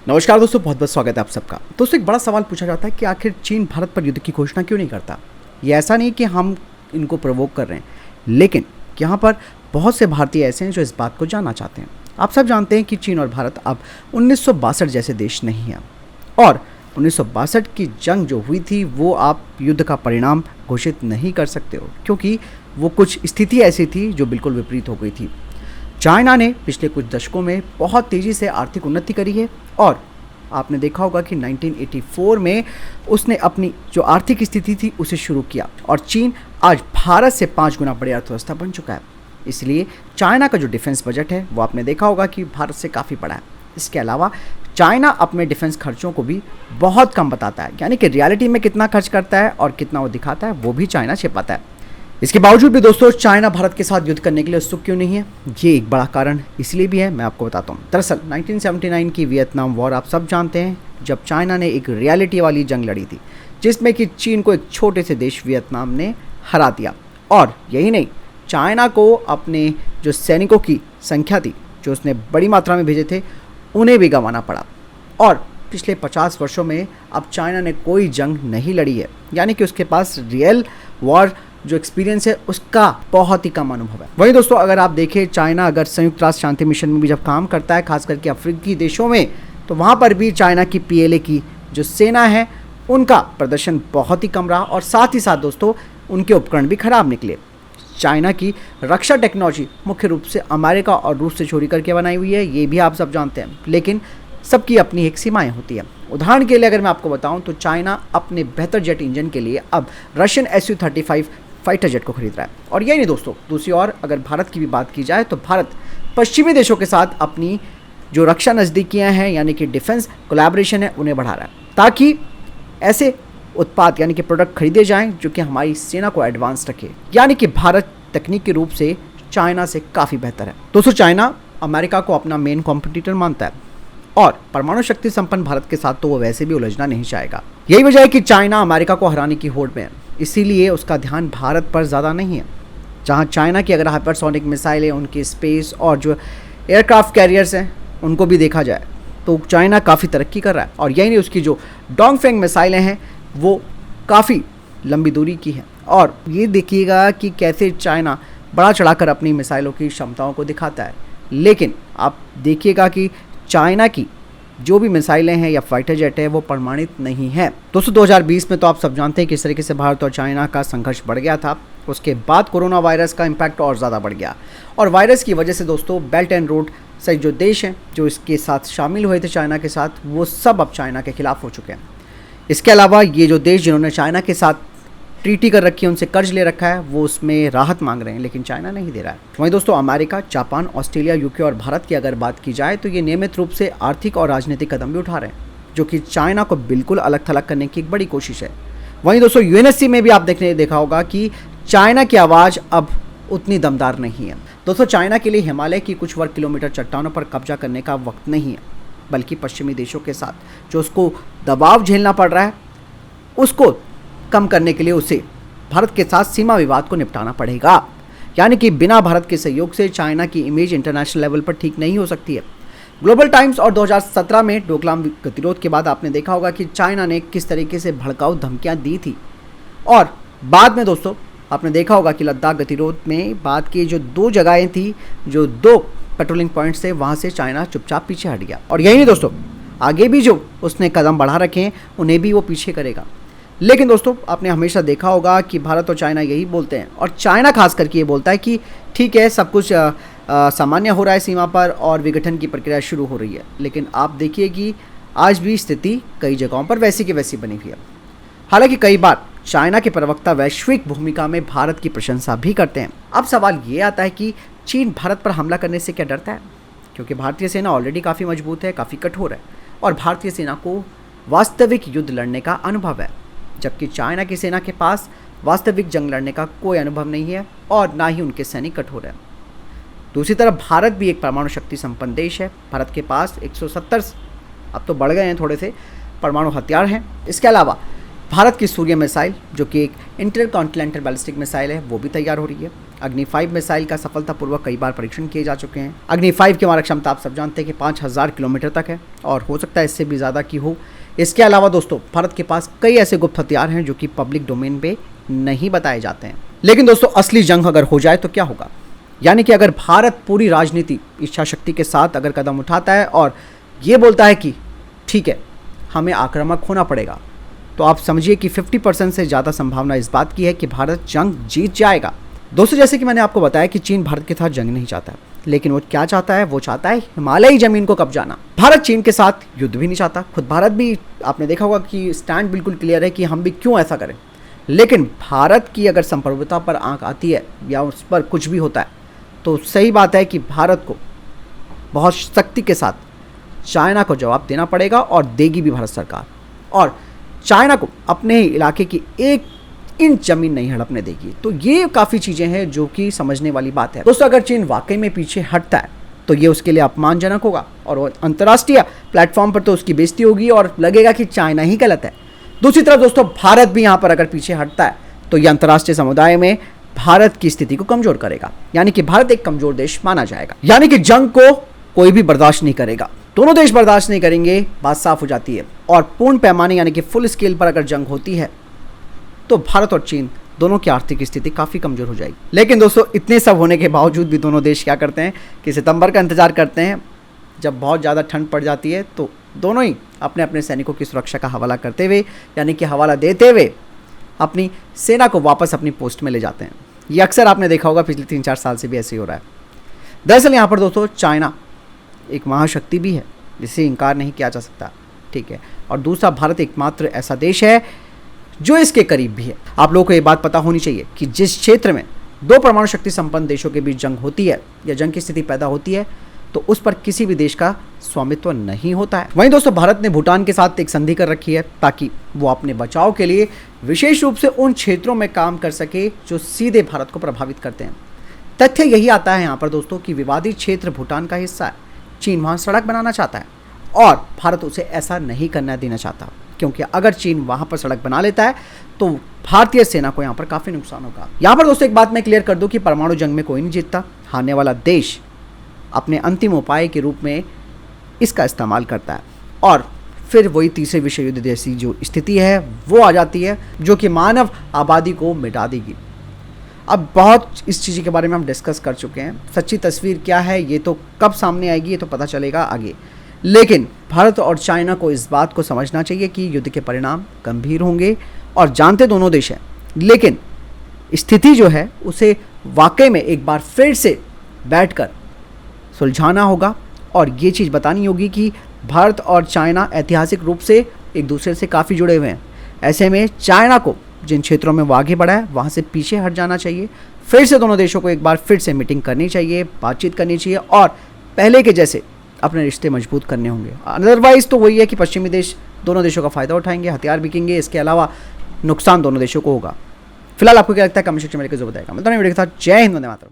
नमस्कार दोस्तों, बहुत बहुत स्वागत है आप सबका। दोस्तों, एक बड़ा सवाल पूछा जाता है कि आखिर चीन भारत पर युद्ध की घोषणा क्यों नहीं करता। ये ऐसा नहीं कि हम इनको प्रोवोक कर रहे हैं, लेकिन यहाँ पर बहुत से भारतीय ऐसे हैं जो इस बात को जानना चाहते हैं। आप सब जानते हैं कि चीन और भारत अब 1962 जैसे देश नहीं हैं, और 1962 की जंग जो हुई थी वो आप युद्ध का परिणाम घोषित नहीं कर सकते हो, क्योंकि वो कुछ स्थिति ऐसी थी जो बिल्कुल विपरीत हो गई थी। चाइना ने पिछले कुछ दशकों में बहुत तेज़ी से आर्थिक उन्नति करी है, और आपने देखा होगा कि 1984 में उसने अपनी जो आर्थिक स्थिति थी उसे शुरू किया, और चीन आज भारत से 5 गुना बड़ी अर्थव्यवस्था बन चुका है। इसलिए चाइना का जो डिफेंस बजट है वो आपने देखा होगा कि भारत से काफ़ी बड़ा है। इसके अलावा चाइना अपने डिफेंस खर्चों को भी बहुत कम बताता है, यानी कि रियलिटी में कितना खर्च करता है और कितना वो दिखाता है वो भी चाइना छिपाता है। इसके बावजूद भी दोस्तों चाइना भारत के साथ युद्ध करने के लिए उत्सुक क्यों नहीं है, ये एक बड़ा कारण इसलिए भी है, मैं आपको बताता हूँ। दरअसल 1979 की वियतनाम वॉर आप सब जानते हैं, जब चाइना ने एक रियलिटी वाली जंग लड़ी थी जिसमें कि चीन को एक छोटे से देश वियतनाम ने हरा दिया। और यही नहीं, चाइना को अपने जो सैनिकों की संख्या थी जो उसने बड़ी मात्रा में भेजे थे उन्हें भी गंवाना पड़ा। और पिछले 50 वर्षों में अब चाइना ने कोई जंग नहीं लड़ी है, यानी कि उसके पास रियल वॉर जो एक्सपीरियंस है उसका बहुत ही कम अनुभव है। वहीं दोस्तों अगर आप देखें, चाइना अगर संयुक्त राष्ट्र शांति मिशन में भी जब काम करता है, खास करके अफ्रीकी देशों में, तो वहाँ पर भी चाइना की PLA की जो सेना है उनका प्रदर्शन बहुत ही कम रहा, और साथ ही साथ दोस्तों उनके उपकरण भी खराब निकले। चाइना की रक्षा टेक्नोलॉजी मुख्य रूप से अमेरिका और रूस से चोरी करके बनाई हुई है, ये भी आप सब जानते हैं, लेकिन सबकी अपनी एक सीमाएं होती है। उदाहरण के लिए अगर मैं आपको बताऊं तो चाइना अपने बेहतर जेट इंजन के लिए अब रशियन Su-35 फाइटर जेट को खरीद रहा है। और यही नहीं दोस्तों, दूसरी ओर अगर भारत की भी बात की जाए तो भारत पश्चिमी देशों के साथ अपनी जो रक्षा नज़दीकियां हैं, यानी कि डिफेंस कोलैबोरेशन है, उन्हें बढ़ा रहा है, ताकि ऐसे उत्पाद यानी कि प्रोडक्ट खरीदे जाएं जो कि हमारी सेना को एडवांस रखे। यानी कि भारत तकनीकी रूप से चाइना से काफ़ी बेहतर है। दोस्तों चाइना अमेरिका को अपना मेन कॉम्पिटिटर मानता है, और परमाणु शक्ति संपन्न भारत के साथ तो वो वैसे भी उलझना नहीं चाहेगा। यही वजह है कि चाइना अमेरिका को हराने की होड़ में है, इसीलिए उसका ध्यान भारत पर ज़्यादा नहीं है। जहां चाइना की अगर हाइपरसोनिक मिसाइलें, उनकी स्पेस और जो एयरक्राफ्ट कैरियर्स हैं उनको भी देखा जाए तो चाइना काफ़ी तरक्की कर रहा है। और यही नहीं, उसकी जो डोंगफेंग मिसाइलें हैं वो काफ़ी लंबी दूरी की हैं। और ये देखिएगा कि कैसे चाइना बढ़ा चढ़ाकर अपनी मिसाइलों की क्षमताओं को दिखाता है, लेकिन आप देखिएगा कि चाइना की जो भी मिसाइलें हैं या फाइटर जेट है वो प्रमाणित नहीं है। दोस्तों 2020 में तो आप सब जानते हैं किस तरीके से भारत और चाइना का संघर्ष बढ़ गया था। उसके बाद कोरोना वायरस का इम्पैक्ट और ज़्यादा बढ़ गया, और वायरस की वजह से दोस्तों बेल्ट एंड रोड से जो देश हैं जो इसके साथ शामिल हुए थे चाइना के साथ, वो सब अब चाइना के खिलाफ हो चुके हैं। इसके अलावा ये जो देश जिन्होंने चाइना के साथ ट्रीटी कर रखी है, उनसे कर्ज ले रखा है, वो उसमें राहत मांग रहे हैं, लेकिन चाइना नहीं दे रहा है। वहीं दोस्तों अमेरिका, जापान, ऑस्ट्रेलिया, UK और भारत की अगर बात की जाए तो ये नियमित रूप से आर्थिक और राजनीतिक कदम भी उठा रहे हैं, जो कि चाइना को बिल्कुल अलग थलग करने की एक बड़ी कोशिश है। वहीं दोस्तों UNSC में भी आप देखा होगा कि चाइना की आवाज़ अब उतनी दमदार नहीं है। दोस्तों चाइना के लिए हिमालय की कुछ वर्ग किलोमीटर चट्टानों पर कब्जा करने का वक्त नहीं है, बल्कि पश्चिमी देशों के साथ जो उसको दबाव झेलना पड़ रहा है उसको कम करने के लिए उसे भारत के साथ सीमा विवाद को निपटाना पड़ेगा। यानी कि बिना भारत के सहयोग से चाइना की इमेज इंटरनेशनल लेवल पर ठीक नहीं हो सकती है। ग्लोबल टाइम्स और 2017 में डोकलाम गतिरोध के बाद आपने देखा होगा कि चाइना ने किस तरीके से भड़काऊ धमकियां दी थी, और बाद में दोस्तों आपने देखा होगा कि लद्दाख गतिरोध में बाद की जो 2 जगहें थी, जो 2 पेट्रोलिंग पॉइंट्स थे, वहाँ से चाइना चुपचाप पीछे हट गया। और यही नहीं दोस्तों, आगे भी जो उसने कदम बढ़ा रखे हैं उन्हें भी वो पीछे करेगा। लेकिन दोस्तों आपने हमेशा देखा होगा कि भारत और चाइना यही बोलते हैं, और चाइना खास करके ये बोलता है कि ठीक है सब कुछ सामान्य हो रहा है सीमा पर और विघटन की प्रक्रिया शुरू हो रही है, लेकिन आप देखिए कि आज भी स्थिति कई जगहों पर वैसी की वैसी बनी हुई है। हालांकि कई बार चाइना के प्रवक्ता वैश्विक भूमिका में भारत की प्रशंसा भी करते हैं। अब सवाल ये आता है कि चीन भारत पर हमला करने से क्या डरता है, क्योंकि भारतीय सेना ऑलरेडी काफ़ी मजबूत है, काफ़ी कठोर है, और भारतीय सेना को वास्तविक युद्ध लड़ने का अनुभव है, जबकि चाइना की सेना के पास वास्तविक जंग लड़ने का कोई अनुभव नहीं है और ना ही उनके सैनिक कठोर है। दूसरी तरफ भारत भी एक परमाणु शक्ति संपन्न देश है। भारत के पास 170, अब तो बढ़ गए हैं थोड़े से, परमाणु हथियार हैं। इसके अलावा भारत की सूर्य मिसाइल जो कि एक इंटरकॉन्टिनेंटल बैलिस्टिक मिसाइल है वो भी तैयार हो रही है। अग्नि 5 मिसाइल का सफलतापूर्वक कई बार परीक्षण किए जा चुके हैं। अग्नि 5 की मारक क्षमता आप सब जानते हैं कि 5000 किलोमीटर तक है और हो सकता है इससे भी ज़्यादा की हो। इसके अलावा दोस्तों भारत के पास कई ऐसे गुप्त हथियार हैं जो कि पब्लिक डोमेन पे नहीं बताए जाते हैं। लेकिन दोस्तों असली जंग अगर हो जाए तो क्या होगा, यानी कि अगर भारत पूरी राजनीति इच्छा शक्ति के साथ अगर कदम उठाता है और ये बोलता है कि ठीक है हमें आक्रामक होना पड़ेगा, तो आप समझिए कि 50% से ज़्यादा संभावना इस बात की है कि भारत जंग जीत जाएगा। दोस्तों जैसे कि मैंने आपको बताया कि चीन भारत के साथ जंग नहीं चाहता है, लेकिन वो क्या चाहता है, वो चाहता है हिमालयी ज़मीन को कब्जाना। भारत चीन के साथ युद्ध भी नहीं चाहता, खुद भारत भी आपने देखा होगा कि स्टैंड बिल्कुल क्लियर है कि हम भी क्यों ऐसा करें। लेकिन भारत की अगर संप्रभुता पर आंख आती है या उस पर कुछ भी होता है तो सही बात है कि भारत को बहुत सख्ती के साथ चाइना को जवाब देना पड़ेगा और देगी भी भारत सरकार, और चाइना को अपने ही इलाके की 1 इंच जमीन नहीं हड़पने देगी। तो ये काफ़ी चीज़ें हैं जो कि समझने वाली बात है। दोस्तों अगर चीन वाकई में पीछे हटता है तो ये उसके लिए अपमानजनक होगा और अंतर्राष्ट्रीय प्लेटफॉर्म पर तो उसकी बेइज्जती होगी और लगेगा कि चाइना ही गलत है। दूसरी तरफ दोस्तों भारत भी यहाँ पर अगर पीछे हटता है तो ये अंतर्राष्ट्रीय समुदाय में भारत की स्थिति को कमज़ोर करेगा, यानी कि भारत एक कमज़ोर देश माना जाएगा, यानी कि जंग को कोई भी बर्दाश्त नहीं करेगा। दोनों देश बर्दाश्त नहीं करेंगे, बात साफ हो जाती है। और पूर्ण पैमाने यानी कि फुल स्केल पर अगर जंग होती है तो भारत और चीन दोनों की आर्थिक स्थिति काफ़ी कमज़ोर हो जाएगी। लेकिन दोस्तों इतने सब होने के बावजूद भी दोनों देश क्या करते हैं कि सितंबर का इंतजार करते हैं, जब बहुत ज़्यादा ठंड पड़ जाती है तो दोनों ही अपने अपने सैनिकों की सुरक्षा का हवाला करते हुए, यानी कि हवाला देते हुए अपनी सेना को वापस अपनी पोस्ट में ले जाते हैं। ये अक्सर आपने देखा होगा, पिछले 3-4 साल से भी ऐसे ही हो रहा है। दरअसल यहाँ पर दोस्तों चाइना एक महाशक्ति भी है जिसे इनकार नहीं किया जा सकता, ठीक है, और दूसरा भारत एकमात्र ऐसा देश है जो इसके करीब भी है। आप लोगों को ये बात पता होनी चाहिए कि जिस क्षेत्र में 2 परमाणु शक्ति संपन्न देशों के बीच जंग होती है या जंग की स्थिति पैदा होती है तो उस पर किसी भी देश का स्वामित्व नहीं होता है। वहीं दोस्तों भारत ने भूटान के साथ एक संधि कर रखी है ताकि वो अपने बचाव के लिए विशेष रूप से उन क्षेत्रों में काम कर सके जो सीधे भारत को प्रभावित करते हैं। तथ्य यही आता है यहाँ पर दोस्तों कि विवादित क्षेत्र भूटान का हिस्सा है, चीन वहाँ सड़क बनाना चाहता है और भारत उसे ऐसा नहीं करना देना चाहता, क्योंकि अगर चीन वहाँ पर सड़क बना लेता है तो भारतीय सेना को यहाँ पर काफ़ी नुकसान होगा। यहाँ पर दोस्तों एक बात मैं क्लियर कर दूँ कि परमाणु जंग में कोई नहीं जीतता, हारने वाला देश अपने अंतिम उपाय के रूप में इसका इस्तेमाल करता है और फिर वही तीसरे विश्व युद्ध जैसी जो स्थिति है वो आ जाती है जो कि मानव आबादी को मिटा देगी। अब बहुत इस चीज़ के बारे में हम डिस्कस कर चुके हैं, सच्ची तस्वीर क्या है ये तो कब सामने आएगी ये तो पता चलेगा आगे। लेकिन भारत और चाइना को इस बात को समझना चाहिए कि युद्ध के परिणाम गंभीर होंगे और जानते दोनों देश हैं, लेकिन स्थिति जो है उसे वाकई में एक बार फिर से बैठकर सुलझाना होगा और ये चीज़ बतानी होगी कि भारत और चाइना ऐतिहासिक रूप से एक दूसरे से काफ़ी जुड़े हुए हैं। ऐसे में चाइना को जिन क्षेत्रों में वो आगे बढ़ा है वहाँ से पीछे हट जाना चाहिए, फिर से दोनों देशों को एक बार फिर से मीटिंग करनी चाहिए, बातचीत करनी चाहिए और पहले के जैसे अपने रिश्ते मजबूत करने होंगे। अदरवाइज़ तो वही है कि पश्चिमी देश दोनों देशों का फ़ायदा उठाएंगे, हथियार बिकेंगे, इसके अलावा नुकसान दोनों देशों को होगा। फिलहाल आपको क्या लगता है कमेंट सेक्शन में लिखकर जो बताएगा। मैं दोनों वीडियो के साथ जय हिंद, वंदे मातरम।